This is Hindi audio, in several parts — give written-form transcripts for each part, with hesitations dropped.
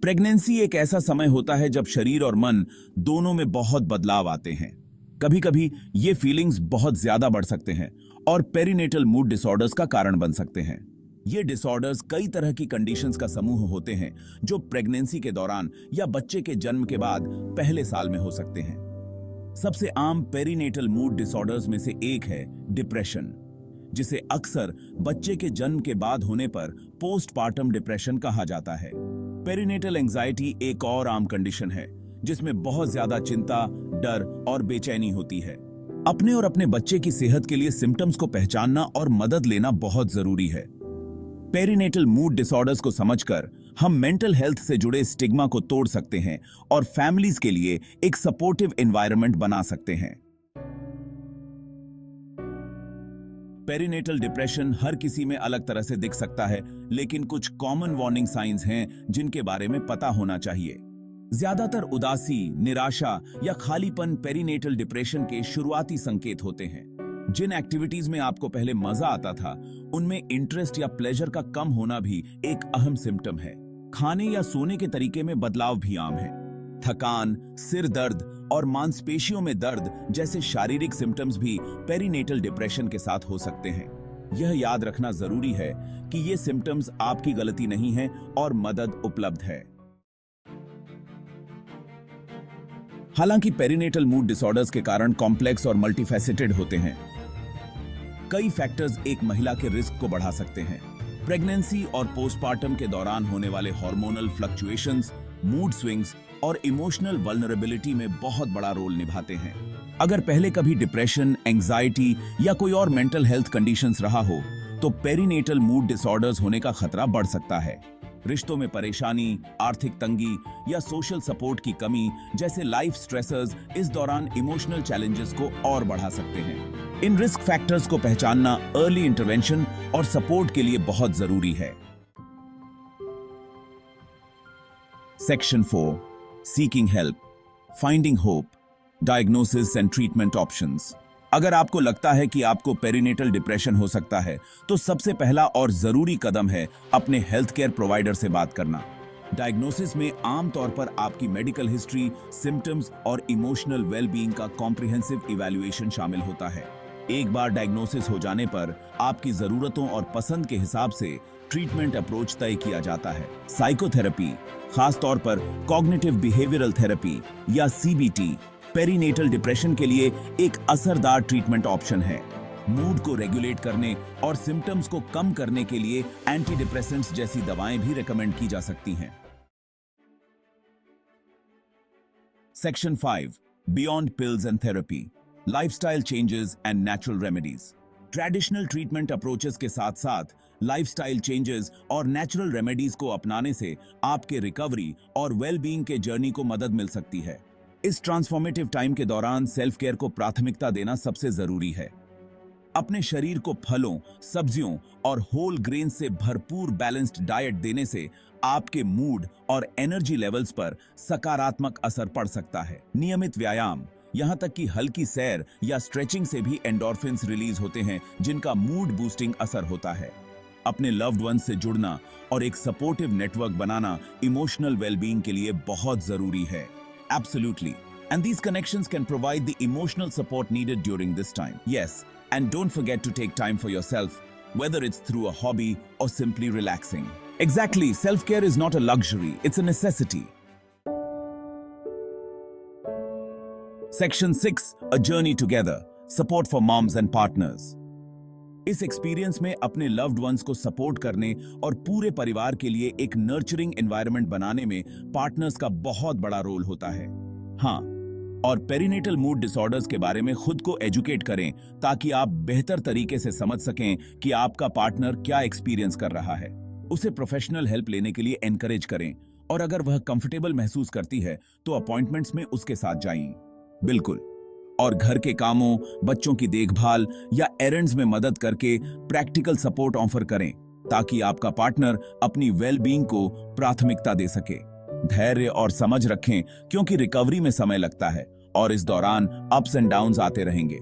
प्रेगनेंसी एक ऐसा समय होता है जब शरीर और मन दोनों में बहुत बदलाव आते हैं। कभी कभी ये फीलिंग्स बहुत ज्यादा बढ़ सकते हैं और पेरिनेटल मूड डिसऑर्डर्स का कारण बन सकते हैं। ये डिसऑर्डर्स कई तरह की कंडीशंस का समूह होते हैं जो प्रेगनेंसी के दौरान या बच्चे के जन्म के बाद पहले साल में हो सकते हैं। सबसे आम पेरिनेटल मूड डिसऑर्डर्स में से एक है डिप्रेशन, जिसे अक्सर बच्चे के जन्म के बाद होने पर पोस्टपार्टम डिप्रेशन कहा जाता है। पेरिनेटल एंजाइटी एक और आम कंडीशन है जिसमें बहुत ज्यादा चिंता, डर और बेचैनी होती है। अपने और अपने बच्चे की सेहत के लिए सिम्टम्स को पहचानना और मदद लेना बहुत जरूरी है। पेरिनेटल मूड डिसऑर्डर्स को समझकर हम मेंटल हेल्थ से जुड़े स्टिग्मा को तोड़ सकते हैं और फैमिलीज के लिए एक सपोर्टिव एनवायरनमेंट बना सकते हैं। पेरिनेटल डिप्रेशन हर किसी में अलग तरह से दिख सकता है, लेकिन कुछ कॉमन वार्निंग साइंस हैं जिनके बारे में पता होना चाहिए। ज्यादातर उदासी, निराशा या खालीपन पेरिनेटल डिप्रेशन के शुरुआती संकेत होते हैं। जिन एक्टिविटीज में आपको पहले मजा आता था, उनमें इंटरेस्ट या प्लेजर का कम होना भी एक अहम सिम्टम है। खाने या सोने के तरीके में बदलाव भी आम है। थकान, सिर दर्द और मांसपेशियों में दर्द जैसे शारीरिक सिम्टम्स भी पेरिनेटल डिप्रेशन के साथ हो सकते हैं। यह याद रखना जरूरी है कि ये सिम्टम्स आपकी गलती नहीं है और मदद उपलब्ध है। हालांकि पेरिनेटल मूड डिसऑर्डर्स के कारण कॉम्प्लेक्स और मल्टीफेसेटेड होते हैं। कई फैक्टर्स एक महिला के रिस्क को बढ़ा सकते हैं। प्रेगनेंसी और पोस्टपार्टम के दौरान होने वाले हार्मोनल फ्लक्चुएशंस, मूड स्विंग्स और इमोशनल वल्नरेबिलिटी में बहुत बड़ा रोल निभाते हैं। अगर पहले कभी डिप्रेशन, एंजाइटी या कोई और मेंटल हेल्थ कंडीशंस रहा हो, तो पेरिनेटल मूड डिसऑर्डर्स होने का खतरा बढ़ सकता है। रिश्तों में परेशानी, आर्थिक तंगी या सोशल सपोर्ट की कमी जैसे लाइफ स्ट्रेसर्स इस दौरान इमोशनल चैलेंजेस को और बढ़ा सकते हैं। इन रिस्क फैक्टर्स को पहचानना अर्ली इंटरवेंशन और सपोर्ट के लिए बहुत जरूरी है। Section 4, seeking help, finding hope, diagnosis and treatment options. अगर आपको लगता है कि आपको पेरिनेटल डिप्रेशन हो सकता है, तो सबसे पहला और जरूरी कदम है अपने हेल्थ केयर प्रोवाइडर से बात करना। डायग्नोसिस में आमतौर पर आपकी मेडिकल हिस्ट्री, सिम्टम्स और इमोशनल वेलबीइंग का कॉम्प्रिहेंसिव इवैल्यूएशन शामिल होता है। एक बार डायग्नोसिस हो जाने पर आपकी जरूरतों और पसंद के हिसाब से ट्रीटमेंट अप्रोच तय किया जाता है। साइकोथेरेपी, खासतौर पर कॉग्निटिव बिहेवियरल थेरेपी या सीबीटी, पेरिनेटल डिप्रेशन के लिए एक असरदार ट्रीटमेंट ऑप्शन है। मूड को रेगुलेट करने और सिम्टम्स को कम करने के लिए एंटी डिप्रेसेंट्स जैसी दवाएं भी रेकमेंड की जा सकती हैं। Section 5, beyond pills and therapy, lifestyle changes and natural remedies. Traditional treatment approaches के साथ साथ लाइफस्टाइल चेंजेस और नेचुरल रेमेडीज को अपनाने से आपके रिकवरी और वेलबीइंग के जर्नी को मदद मिल सकती है। इस ट्रांसफॉर्मेटिव टाइम के दौरान सेल्फ केयर को प्राथमिकता देना सबसे जरूरी है। अपने शरीर को फलों, सब्जियों और होल ग्रेन से भरपूर बैलेंस्ड डाइट देने से आपके मूड और एनर्जी लेवल्स पर सकारात्मक असर पड़ सकता है। नियमित व्यायाम, यहां तक कि हल्की सैर या स्ट्रेचिंग से भी एंडोर्फिन्स रिलीज होते हैं, जिनका मूड बूस्टिंग असर होता है। अपने लव्ड वंस से जुड़ना और एक सपोर्टिव नेटवर्क बनाना इमोशनल वेलबीइंग के लिए बहुत जरूरी है। Absolutely. And these connections can provide the emotional support needed during this time. Yes, and don't forget to take time for yourself, whether it's through a hobby or simply relaxing. Exactly, self-care is not a luxury, it's a necessity. Section 6, A Journey Together, Support for Moms and Partners. इस एक्सपीरियंस में अपने लव्ड वंस को सपोर्ट करने और पूरे परिवार के लिए एक नर्चरिंग एनवायरनमेंट बनाने में पार्टनर्स का बहुत बड़ा रोल होता है। हाँ, और पेरिनेटल मूड डिसऑर्डर्स के बारे में खुद को एजुकेट करें ताकि आप बेहतर तरीके से समझ सकें कि आपका पार्टनर क्या एक्सपीरियंस कर रहा है। उसे प्रोफेशनल हेल्प लेने के लिए एनकरेज करें और अगर वह कंफर्टेबल महसूस करती है तो अपॉइंटमेंट्स में उसके साथ जाइए। बिल्कुल। और घर के कामों, बच्चों की देखभाल या एरेंड्स में मदद करके प्रैक्टिकल सपोर्ट ऑफर करें ताकि आपका पार्टनर अपनी वेलबीइंग को प्राथमिकता दे सके। धैर्य और समझ रखें क्योंकि रिकवरी में समय लगता है और इस दौरान अप्स एंड डाउन्स आते रहेंगे।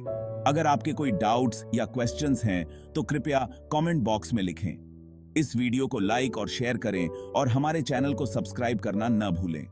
अगर आपके कोई डाउट्स या क्वेश्चंस हैं तो कृपया कमेंट बॉक्स में लिखें। इस वीडियो को लाइक और शेयर करें और हमारे चैनल को सब्सक्राइब करना न भूलें।